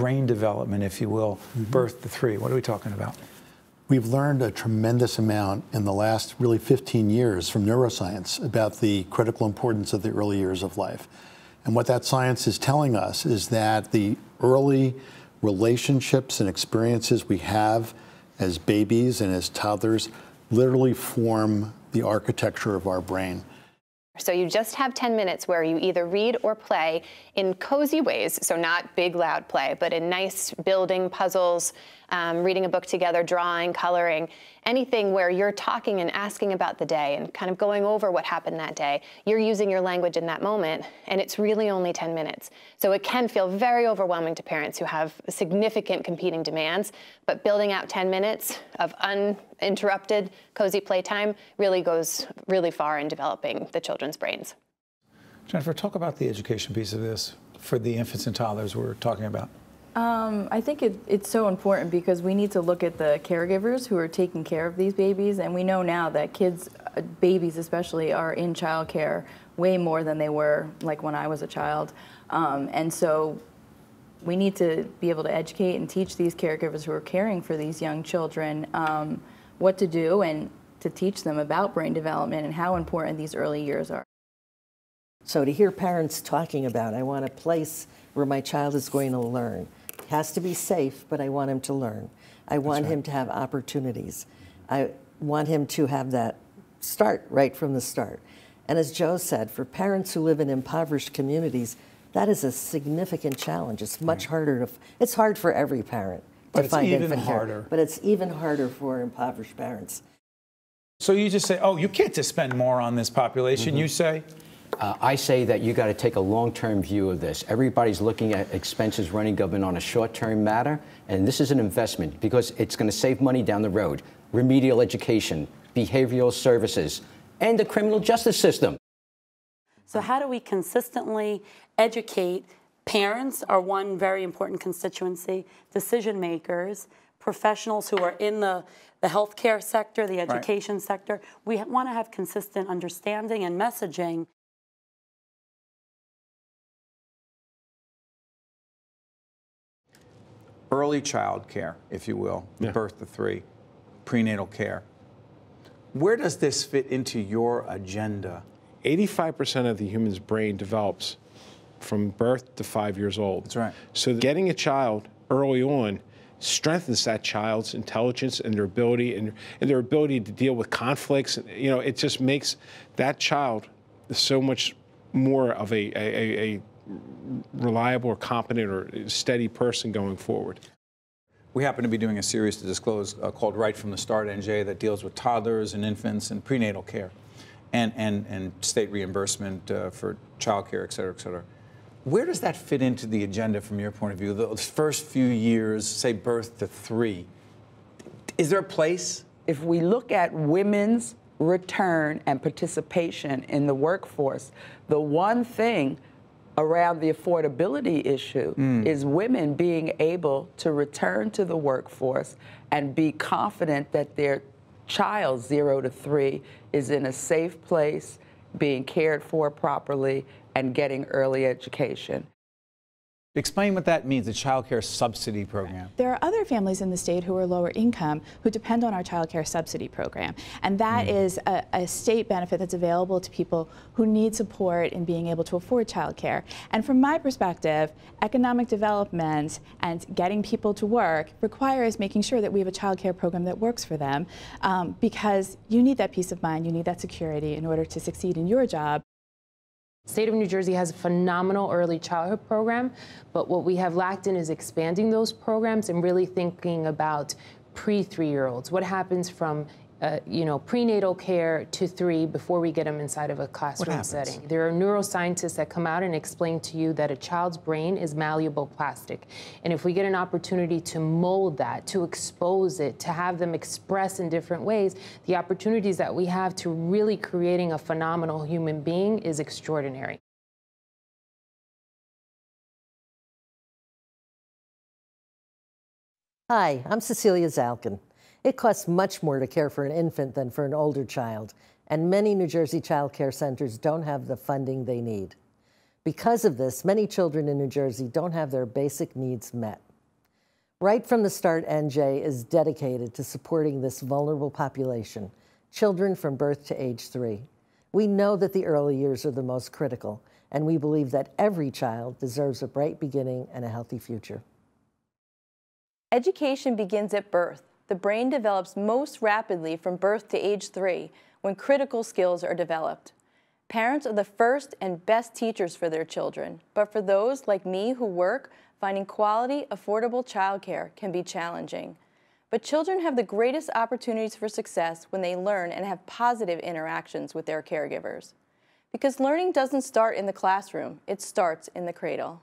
brain development, if you will, birth to 3. What are we talking about? We've learned a tremendous amount in the last really 15 years from neuroscience about the critical importance of the early years of life. And what that science is telling us is that the early relationships and experiences we have as babies and as toddlers literally form the architecture of our brain. So you just have 10 minutes where you either read or play in cozy ways, so not big, loud play, but in nice building puzzles, reading a book together, drawing, coloring, anything where you're talking and asking about the day and kind of going over what happened that day. You're using your language in that moment, and it's really only 10 minutes. So it can feel very overwhelming to parents who have significant competing demands, but building out 10 minutes of uninterrupted, cozy playtime really goes really far in developing the children's brains. Jennifer, talk about the education piece of this for the infants and toddlers we're talking about. I think it's so important because we need to look at the caregivers who are taking care of these babies, and we know now that kids, babies especially, are in childcare way more than they were like when I was a child. And so we need to be able to educate and teach these caregivers who are caring for these young children what to do and to teach them about brain development and how important these early years are. So to hear parents talking about, I want a place where my child is going to learn. It has to be safe, but I want him to learn. I want him to have opportunities. I want him to have that start right from the start. And as Joe said, for parents who live in impoverished communities, that is a significant challenge. It's much harder to, it's hard for every parent to find infant care, but it's even harder for impoverished parents. So you just say, oh, you can't just spend more on this population, you say? I say that you got to take a long-term view of this. Everybody's looking at expenses running government on a short-term matter, and this is an investment because it's going to save money down the road. Remedial education, behavioral services, and the criminal justice system. So how do we consistently educate parents are one very important constituency, decision makers, professionals who are in the healthcare sector, the education sector. We want to have consistent understanding and messaging. Early child care, if you will, birth to 3, prenatal care. Where does this fit into your agenda? 85% of the human's brain develops from birth to 5 years old. That's right. So getting a child early on strengthens that child's intelligence and their ability and their ability to deal with conflicts. You know, it just makes that child so much more of a reliable or competent or steady person going forward. We happen to be doing a series to disclose called Right from the Start, NJ, that deals with toddlers and infants and prenatal care and state reimbursement for child care, et cetera, et cetera. Where does that fit into the agenda from your point of view? The first few years, say birth to 3, is there a place? If we look at women's return and participation in the workforce, the one thing around the affordability issue is women being able to return to the workforce and be confident that their child 0 to 3 is in a safe place, being cared for properly, and getting early education. Explain what that means, the child care subsidy program. There are other families in the state who are lower income who depend on our child care subsidy program. And that is a state benefit that's available to people who need support in being able to afford child care. And from my perspective, economic development and getting people to work requires making sure that we have a child care program that works for them because you need that peace of mind, you need that security in order to succeed in your job. The state of New Jersey has a phenomenal early childhood program, but what we have lacked in is expanding those programs and really thinking about pre-3-year-olds. What happens from prenatal care to 3 before we get them inside of a classroom setting. There are neuroscientists that come out and explain to you that a child's brain is malleable plastic. And if we get an opportunity to mold that, to expose it, to have them express in different ways, the opportunities that we have to really creating a phenomenal human being is extraordinary. Hi, I'm Cecilia Zalkind. It costs much more to care for an infant than for an older child, and many New Jersey child care centers don't have the funding they need. Because of this, many children in New Jersey don't have their basic needs met. Right from the start, NJ is dedicated to supporting this vulnerable population, children from birth to age 3. We know that the early years are the most critical, and we believe that every child deserves a bright beginning and a healthy future. Education begins at birth. The brain develops most rapidly from birth to age 3, when critical skills are developed. Parents are the first and best teachers for their children, but for those like me who work, finding quality, affordable childcare can be challenging. But children have the greatest opportunities for success when they learn and have positive interactions with their caregivers. Because learning doesn't start in the classroom, it starts in the cradle.